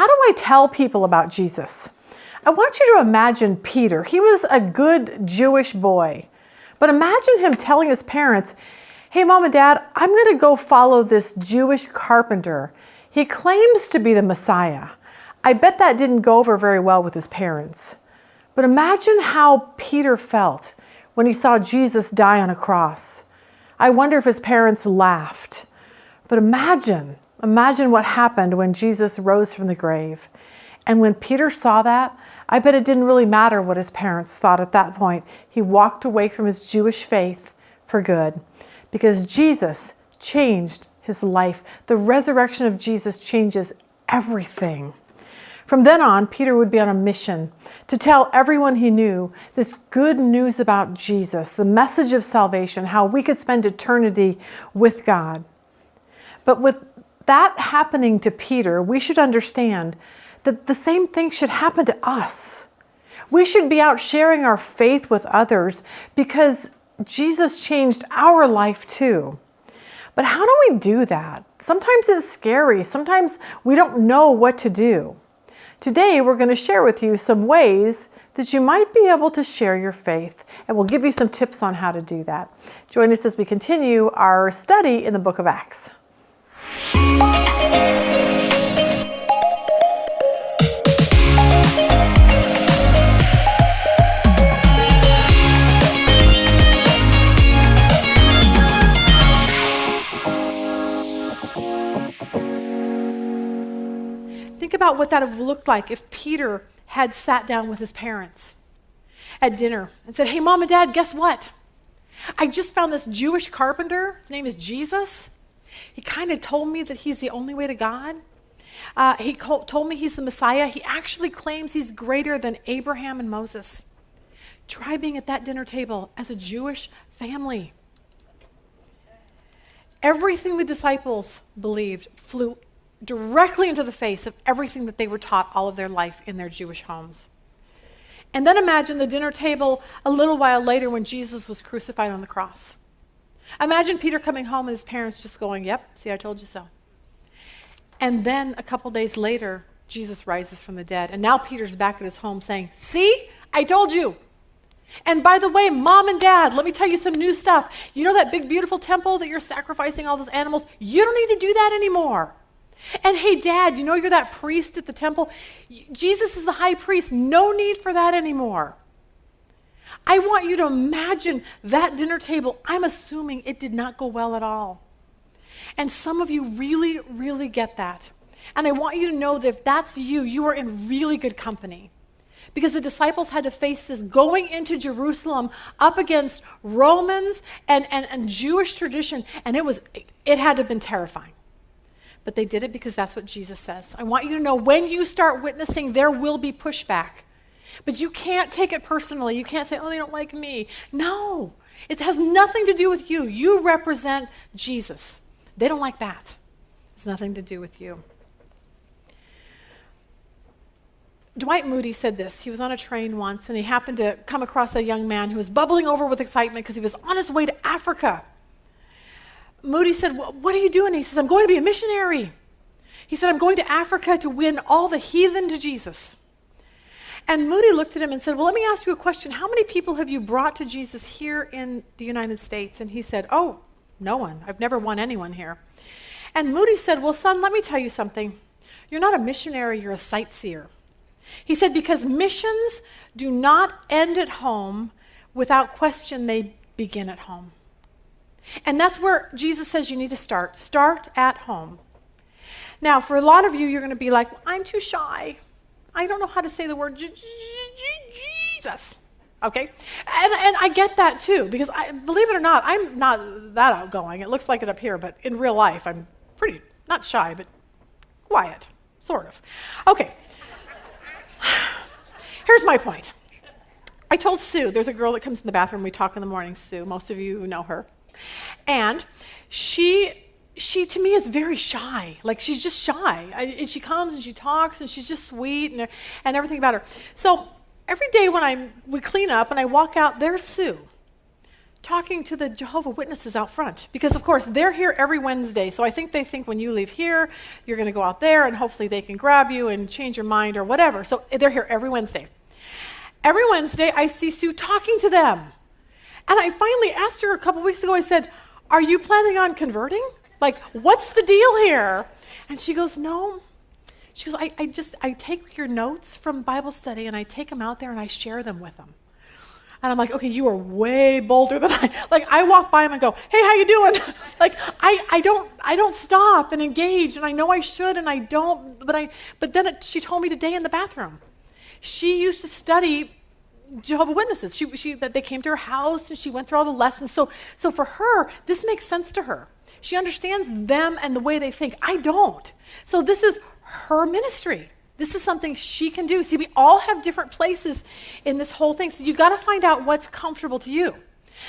how do I tell people about Jesus? I want you to imagine Peter. He was a good Jewish boy. But imagine him telling his parents, hey, Mom and Dad, I'm going to go follow this Jewish carpenter. He claims to be the Messiah. I bet that didn't go over very well with his parents. But imagine how Peter felt when he saw Jesus die on a cross. I wonder if his parents laughed. But imagine what happened when Jesus rose from the grave. And when Peter saw that, I bet it didn't really matter what his parents thought at that point. He walked away from his Jewish faith for good because Jesus changed his life. The resurrection of Jesus changes everything. From then on, Peter would be on a mission to tell everyone he knew this good news about Jesus, the message of salvation, how we could spend eternity with God. But with that happening to Peter, we should understand that the same thing should happen to us. We should be out sharing our faith with others because Jesus changed our life too. But how do we do that? Sometimes it's scary. Sometimes we don't know what to do. Today, we're going to share with you some ways that you might be able to share your faith, and we'll give you some tips on how to do that. Join us as we continue our study in the book of Acts. Think about what that would have looked like if Peter had sat down with his parents at dinner and said, hey, Mom and Dad, guess what? I just found this Jewish carpenter. His name is Jesus. He kind of told me that he's the only way to God. He told me he's the Messiah. He actually claims he's greater than Abraham and Moses. Try being at that dinner table as a Jewish family. Everything the disciples believed flew directly into the face of everything that they were taught all of their life in their Jewish homes. And then imagine the dinner table a little while later when Jesus was crucified on the cross. Imagine Peter coming home and his parents just going, yep, see, I told you so. And then a couple days later, Jesus rises from the dead. And now Peter's back at his home saying, see, I told you. And by the way, Mom and Dad, let me tell you some new stuff. You know that big, beautiful temple that you're sacrificing all those animals? You don't need to do that anymore. And hey, Dad, you know you're that priest at the temple? Jesus is the high priest. No need for that anymore. I want you to imagine that dinner table. I'm assuming it did not go well at all. And some of you really, really get that. And I want you to know that if that's you, you are in really good company. Because the disciples had to face this going into Jerusalem up against Romans and Jewish tradition. And it had to have been terrifying. But they did it because that's what Jesus says. I want you to know when you start witnessing, there will be pushback. But you can't take it personally. You can't say, oh, they don't like me. No, it has nothing to do with you. You represent Jesus. They don't like that. It's nothing to do with you. Dwight Moody said this. He was on a train once, and he happened to come across a young man who was bubbling over with excitement because he was on his way to Africa. Moody said, well, what are you doing? He says, I'm going to be a missionary. He said, I'm going to Africa to win all the heathen to Jesus. And Moody looked at him and said, well, let me ask you a question. How many people have you brought to Jesus here in the United States? And he said, oh, no one. I've never won anyone here. And Moody said, well, son, let me tell you something. You're not a missionary, you're a sightseer. He said, because missions do not end at home. Without question, they begin at home. And that's where Jesus says you need to start. Start at home. Now, for a lot of you, you're going to be like, I'm too shy. I don't know how to say the word Jesus. Okay? And I get that too, because believe it or not, I'm not that outgoing. It looks like it up here, but in real life, I'm pretty, not shy, but quiet, sort of. Okay. Here's my point. I told Sue, there's a girl that comes in the bathroom, we talk in the morning, Sue. Most of you know her. And she to me is very shy. Like, she's just shy. And she comes and she talks and she's just sweet and everything about her. So every day when we clean up and I walk out, there's Sue. talking to the Jehovah Witnesses out front. Because, of course, they're here every Wednesday. So I think they think when you leave here, you're going to go out there, and hopefully they can grab you and change your mind or whatever. So they're here every Wednesday. Every Wednesday, I see Sue talking to them. And I finally asked her a couple weeks ago, I said, are you planning on converting? Like, what's the deal here? And she goes, no. She goes, I take your notes from Bible study and I take them out there and I share them with them. And I'm like, okay, you are way bolder than I. Like, I walk by them and go, hey, how you doing? Like, I don't stop and engage, and I know I should, and I don't. But then she told me today in the bathroom, she used to study Jehovah Witnesses. They came to her house and she went through all the lessons. So for her, this makes sense to her. She understands them and the way they think. I don't. So this is her ministry. This is something she can do. See, we all have different places in this whole thing. So you got to find out what's comfortable to you.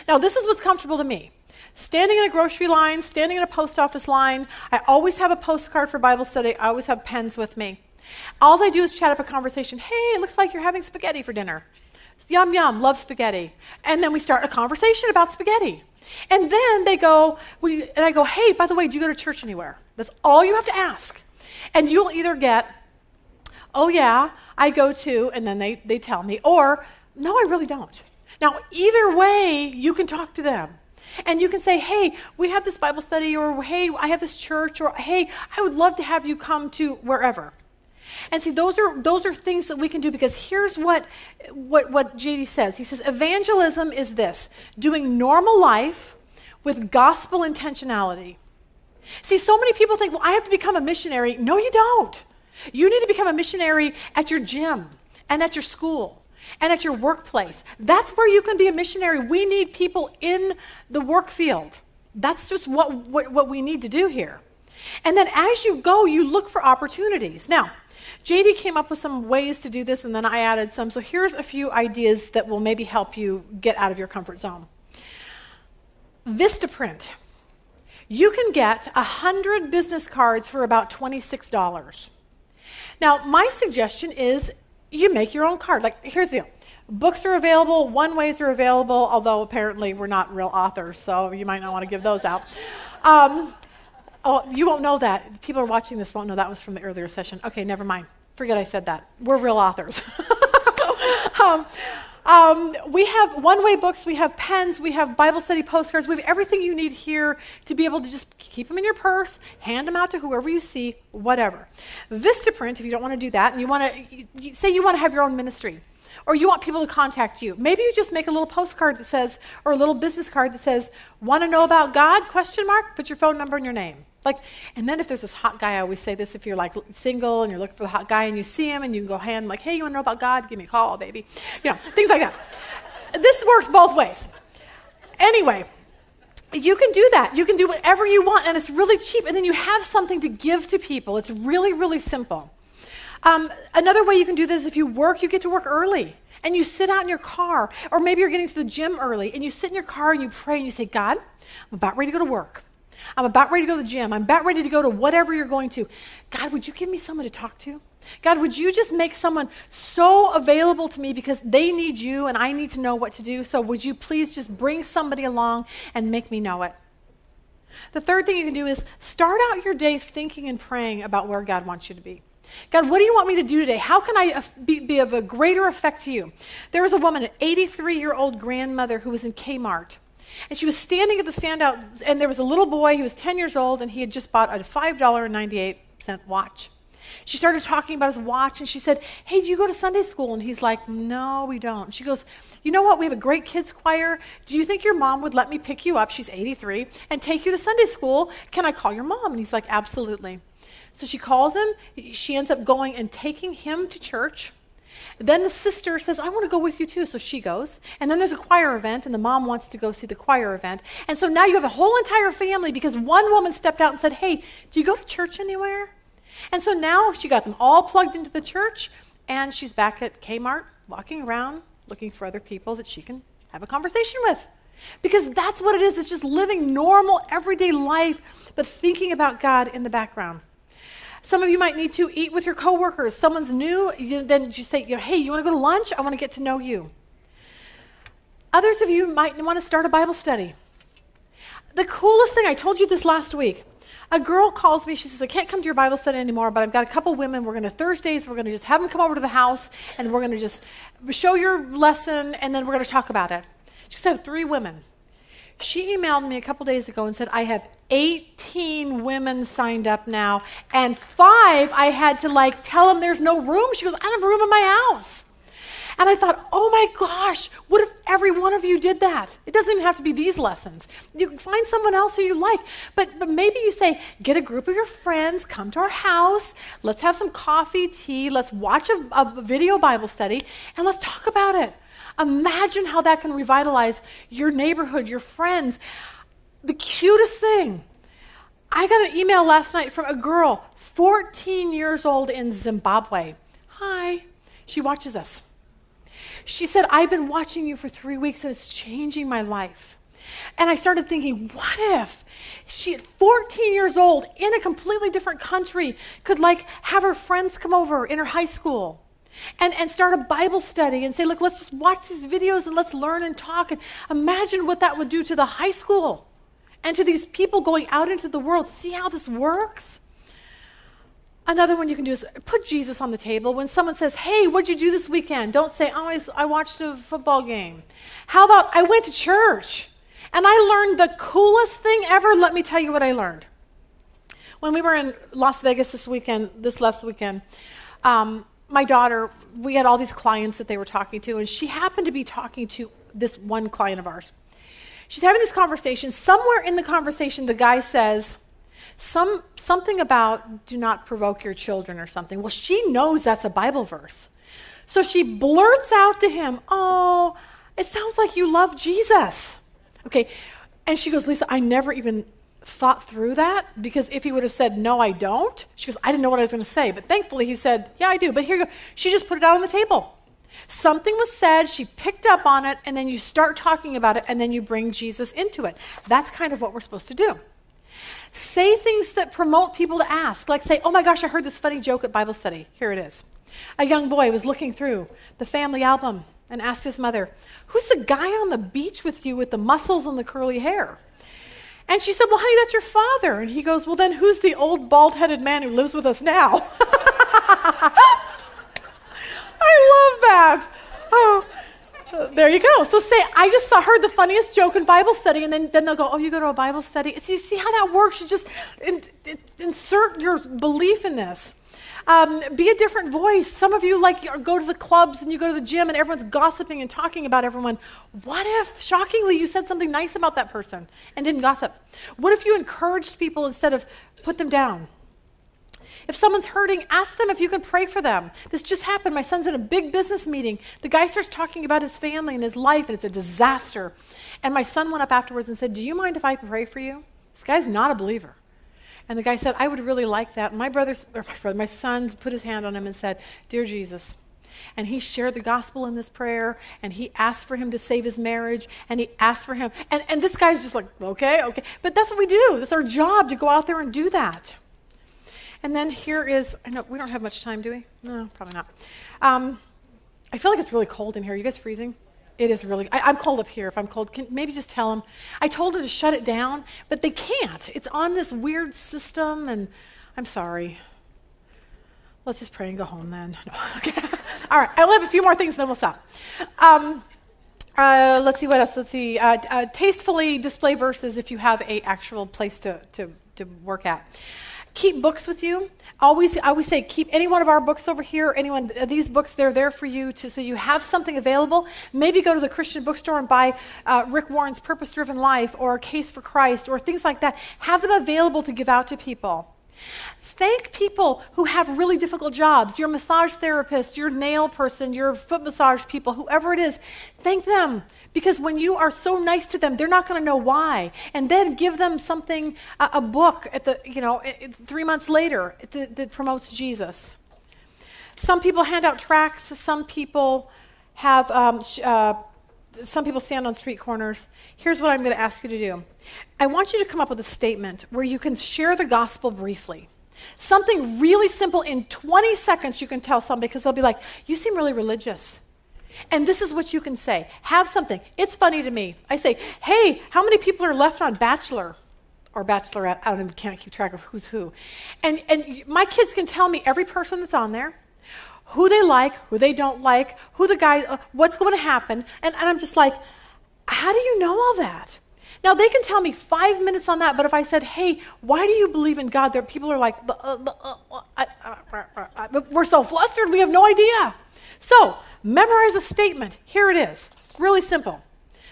Now, this is what's comfortable to me. Standing in a grocery line, standing in a post office line. I always have a postcard for Bible study. I always have pens with me. All I do is chat up a conversation. Hey, it looks like you're having spaghetti for dinner. Yum, yum, love spaghetti. And then we start a conversation about spaghetti. And then they go, and I go, hey, by the way, do you go to church anywhere? That's all you have to ask. And you'll either get, oh yeah, I go to, and then they tell me, or no, I really don't. Now, either way, you can talk to them. And you can say, hey, we have this Bible study, or hey, I have this church, or hey, I would love to have you come to wherever. And see, those are things that we can do, because here's what JD says. He says, evangelism is this: doing normal life with gospel intentionality. See, so many people think, well, I have to become a missionary. No, you don't. You need to become a missionary at your gym and at your school and at your workplace. That's where you can be a missionary. We need people in the work field. That's just what we need to do here. And then as you go, you look for opportunities. Now, JD came up with some ways to do this, and then I added some. So here's a few ideas that will maybe help you get out of your comfort zone. Vistaprint. You can get 100 business cards for about $26. Now, my suggestion is you make your own card. Like, here's the deal. Books are available, one-ways are available, although apparently we're not real authors, so you might not want to give those out. Oh, you won't know that. People are watching this won't know that was from the earlier session. Okay, never mind. Forget I said that. We're real authors. We have one-way books, we have pens, we have Bible study postcards, we have everything you need here to be able to just keep them in your purse, hand them out to whoever you see, whatever. Vistaprint, if you don't want to do that, and you want to, say you want to have your own ministry, or you want people to contact you, maybe you just make a little postcard that says, or a little business card that says, want to know about God, ? Put your phone number and your name. Like, and then if there's this hot guy, I always say this, if you're like single and you're looking for the hot guy and you see him and you can go hand like, hey, you want to know about God? Give me a call, baby. You know, things like that. This works both ways. Anyway, you can do that. You can do whatever you want, and it's really cheap, and then you have something to give to people. It's really, really simple. Another way you can do this is if you work, you get to work early. And you sit out in your car, or maybe you're getting to the gym early, and you sit in your car and you pray and you say, God, I'm about ready to go to work. I'm about ready to go to the gym. I'm about ready to go to whatever you're going to. God, would you give me someone to talk to? God, would you just make someone so available to me because they need you and I need to know what to do? So would you please just bring somebody along and make me know it? The third thing you can do is start out your day thinking and praying about where God wants you to be. God, what do you want me to do today? How can I be of a greater effect to you? There was a woman, an 83-year-old grandmother who was in Kmart. And she was standing at the standout, and there was a little boy, he was 10 years old, and he had just bought a $5.98 watch. She started talking about his watch, and she said, hey, do you go to Sunday school? And he's like, no, we don't. She goes, you know what, we have a great kids choir. Do you think your mom would let me pick you up, she's 83, and take you to Sunday school? Can I call your mom? And he's like, absolutely. So she calls him, she ends up going and taking him to church. Then the sister says, I want to go with you too, so she goes. And then there's a choir event, and the mom wants to go see the choir event. And so now you have a whole entire family because one woman stepped out and said, hey, do you go to church anywhere? And so now she got them all plugged into the church, and she's back at Kmart, walking around, looking for other people that she can have a conversation with. Because that's what it is. It's just living normal, everyday life, but thinking about God in the background. Some of you might need to eat with your coworkers. Someone's new, then you say, hey, you want to go to lunch? I want to get to know you. Others of you might want to start a Bible study. The coolest thing, I told you this last week, a girl calls me, she says, I can't come to your Bible study anymore, but I've got a couple women, Thursdays, we're going to just have them come over to the house, and we're going to just show your lesson, and then we're going to talk about it. She said, I have 3 women. She emailed me a couple days ago and said, I have 18 women signed up now, and 5 I had to tell them there's no room. She goes, I don't have a room in my house. And I thought, oh my gosh, what if every one of you did that? It doesn't even have to be these lessons. You can find someone else who you like. But maybe you say, get a group of your friends, come to our house, let's have some coffee, tea, let's watch a video Bible study, and let's talk about it. Imagine how that can revitalize your neighborhood, your friends. The cutest thing, I got an email last night from a girl, 14 years old in Zimbabwe. Hi, she watches us. She said, I've been watching you for 3 weeks and it's changing my life. And I started thinking, what if she, at 14 years old, in a completely different country, could have her friends come over in her high school and start a Bible study and say, look, let's just watch these videos and let's learn and talk. And imagine what that would do to the high school and to these people going out into the world. See how this works? Another one you can do is put Jesus on the table. When someone says, hey, what'd you do this weekend? Don't say, oh, I watched a football game. How about, I went to church and I learned the coolest thing ever. Let me tell you what I learned. When we were in Las Vegas this last weekend, my daughter, we had all these clients that they were talking to, and she happened to be talking to this one client of ours. She's having this conversation. Somewhere in the conversation, the guy says, something about do not provoke your children or something. Well, she knows that's a Bible verse. So she blurts out to him, oh, it sounds like you love Jesus. Okay, and she goes, Lisa, I never even thought through that, because if he would have said, no, I don't, she goes, I didn't know what I was going to say. But thankfully he said, yeah, I do. But here you go. She just put it out on the table. Something was said, she picked up on it, and then you start talking about it, and then you bring Jesus into it. That's kind of what we're supposed to do. Say things that promote people to ask, like say, oh my gosh, I heard this funny joke at Bible study. Here it is. A young boy was looking through the family album and asked his mother, who's the guy on the beach with you with the muscles and the curly hair? And she said, well, honey, that's your father. And he goes, well, then who's the old bald-headed man who lives with us now? I love that. Oh. There you go. So say, I just heard the funniest joke in Bible study, and then they'll go, oh, you go to a Bible study? So you see how that works? You just insert your belief in this. Be a different voice. Some of you go to the clubs and you go to the gym and everyone's gossiping and talking about everyone. What if, shockingly, you said something nice about that person and didn't gossip? What if you encouraged people instead of put them down? If someone's hurting, ask them if you can pray for them. This just happened. My son's in a big business meeting. The guy starts talking about his family and his life, and it's a disaster. And my son went up afterwards and said, do you mind if I pray for you? This guy's not a believer. And the guy said, I would really like that. And my son put his hand on him and said, dear Jesus. And he shared the gospel in this prayer, and he asked for him to save his marriage, and he asked for him. And this guy's just like, okay. But that's what we do. That's our job, to go out there and do that. And then here is, I know we don't have much time, do we? No, probably not. I feel like it's really cold in here. Are you guys freezing? It is really, I'm cold up here. If I'm cold, maybe just tell them. I told her to shut it down, but they can't. It's on this weird system, and I'm sorry. Let's just pray and go home then. No, okay. All right, I'll have a few more things, and then we'll stop. Let's see what else. Let's see. Tastefully display verses if you have an actual place to work at. Keep books with you. I always say keep any one of our books over here, these books, they're there for you so you have something available. Maybe go to the Christian bookstore and buy Rick Warren's Purpose-Driven Life or Case for Christ or things like that. Have them available to give out to people. Thank people who have really difficult jobs. Your massage therapist, your nail person, your foot massage people, whoever it is, thank them. Because when you are so nice to them, they're not going to know why. And then give them something, a book at 3 months later that promotes Jesus. Some people hand out tracts. Some people have, some people stand on street corners. Here's what I'm going to ask you to do. I want you to come up with a statement where you can share the gospel briefly. Something really simple in 20 seconds you can tell somebody, because they'll be like, you seem really religious. And this is what you can say. Have something. It's funny to me. I say, hey, how many people are left on Bachelor or Bachelorette? I don't even can't keep track of who's who. And my kids can tell me every person that's on there, who they like, who they don't like, who the guy, what's going to happen. And I'm just like, how do you know all that? Now, they can tell me 5 minutes on that, but if I said, hey, why do you believe in God? There, people are like, we're so flustered, we have no idea. So, memorize a statement. Here it is. Really simple.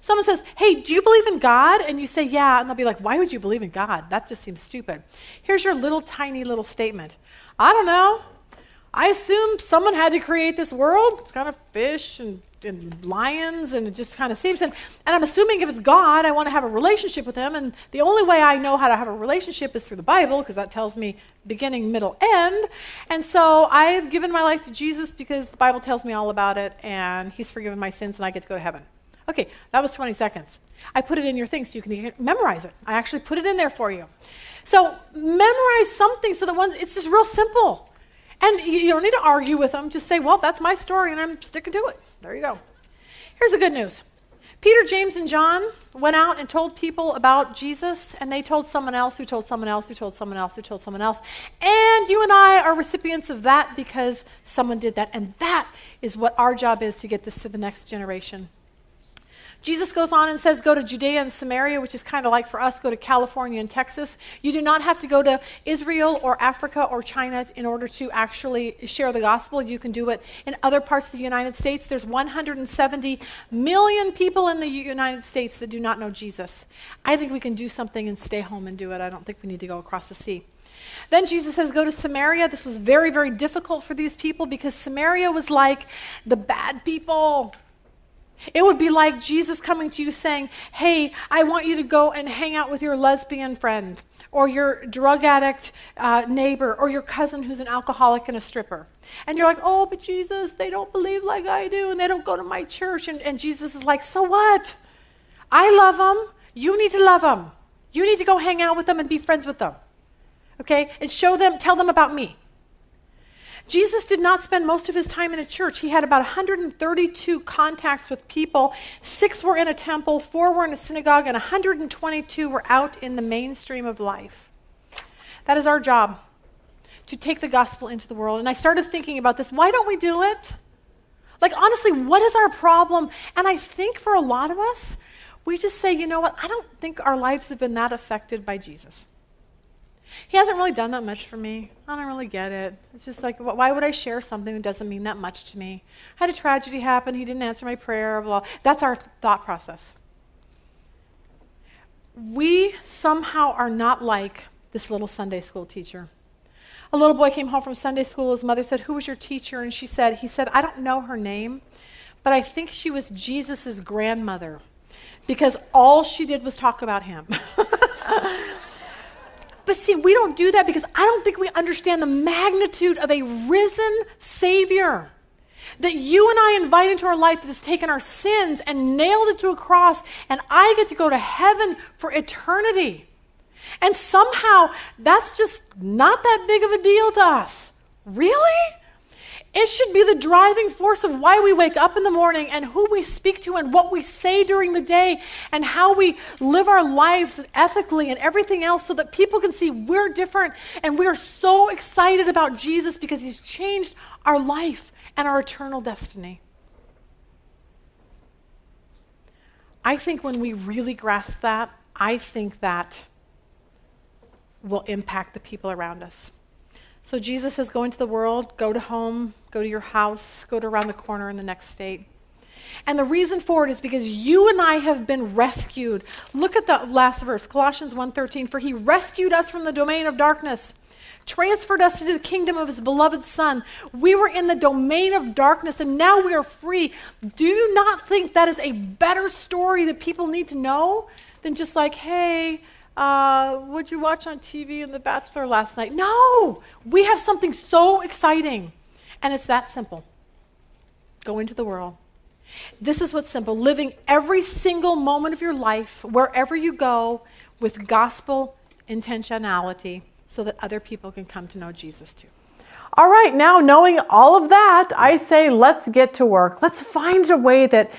Someone says, hey, do you believe in God? And you say, yeah. And they'll be like, why would you believe in God? That just seems stupid. Here's your little tiny little statement. I don't know. I assume someone had to create this world. It's kind of fish and lions, and it just kind of seems. And I'm assuming if it's God, I want to have a relationship with him. And the only way I know how to have a relationship is through the Bible, because that tells me beginning, middle, end. And so I've given my life to Jesus because the Bible tells me all about it, and he's forgiven my sins, and I get to go to heaven. Okay, that was 20 seconds. I put it in your thing so you can memorize it. I actually put it in there for you. So memorize something so that it's just real simple. And you don't need to argue with them. Just say, well, that's my story, and I'm sticking to it. There you go. Here's the good news. Peter, James, and John went out and told people about Jesus, and they told someone else, who told someone else, who told someone else, who told someone else. And you and I are recipients of that because someone did that. And that is what our job is, to get this to the next generation. Jesus goes on and says, go to Judea and Samaria, which is kind of like for us, go to California and Texas. You do not have to go to Israel or Africa or China in order to actually share the gospel. You can do it in other parts of the United States. There's 170 million people in the United States that do not know Jesus. I think we can do something and stay home and do it. I don't think we need to go across the sea. Then Jesus says, go to Samaria. This was very, very difficult for these people because Samaria was like the bad people. It would be like Jesus coming to you saying, hey, I want you to go and hang out with your lesbian friend or your drug addict neighbor or your cousin who's an alcoholic and a stripper. And you're like, oh, but Jesus, they don't believe like I do and they don't go to my church. And Jesus is like, so what? I love them. You need to love them. You need to go hang out with them and be friends with them. Okay? And show them, tell them about me. Jesus did not spend most of his time in a church. He had about 132 contacts with people. 6 were in a temple, 4 were in a synagogue, and 122 were out in the mainstream of life. That is our job, to take the gospel into the world. And I started thinking about this. Why don't we do it? Like, honestly, what is our problem? And I think for a lot of us, we just say, you know what, I don't think our lives have been that affected by Jesus. He hasn't really done that much for me. I don't really get it. It's just like, why would I share something that doesn't mean that much to me? I had a tragedy happen. He didn't answer my prayer, blah. That's our thought process. We somehow are not like this little Sunday school teacher. A little boy came home from Sunday school. His mother said, who was your teacher? And he said, I don't know her name, but I think she was Jesus's grandmother because all she did was talk about him. But see, we don't do that because I don't think we understand the magnitude of a risen Savior that you and I invite into our life that has taken our sins and nailed it to a cross, and I get to go to heaven for eternity. And somehow, that's just not that big of a deal to us. Really? It should be the driving force of why we wake up in the morning and who we speak to and what we say during the day and how we live our lives ethically and everything else so that people can see we're different and we are so excited about Jesus because he's changed our life and our eternal destiny. I think when we really grasp that, I think that will impact the people around us. So Jesus says, go into the world, go to home, go to your house, go to around the corner in the next state. And the reason for it is because you and I have been rescued. Look at the last verse, Colossians 1:13. For he rescued us from the domain of darkness, transferred us into the kingdom of his beloved Son. We were in the domain of darkness, and now we are free. Do you not think that is a better story that people need to know than just like, hey, what'd you watch on TV in The Bachelor last night? No! We have something so exciting. And it's that simple. Go into the world. This is what's simple. Living every single moment of your life, wherever you go, with gospel intentionality so that other people can come to know Jesus too. All right, now knowing all of that, I say let's get to work. Let's find a way that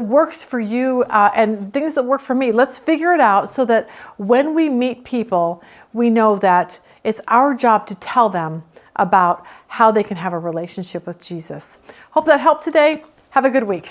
works for you and things that work for me. Let's figure it out so that when we meet people, we know that it's our job to tell them about how they can have a relationship with Jesus. Hope that helped today. Have a good week.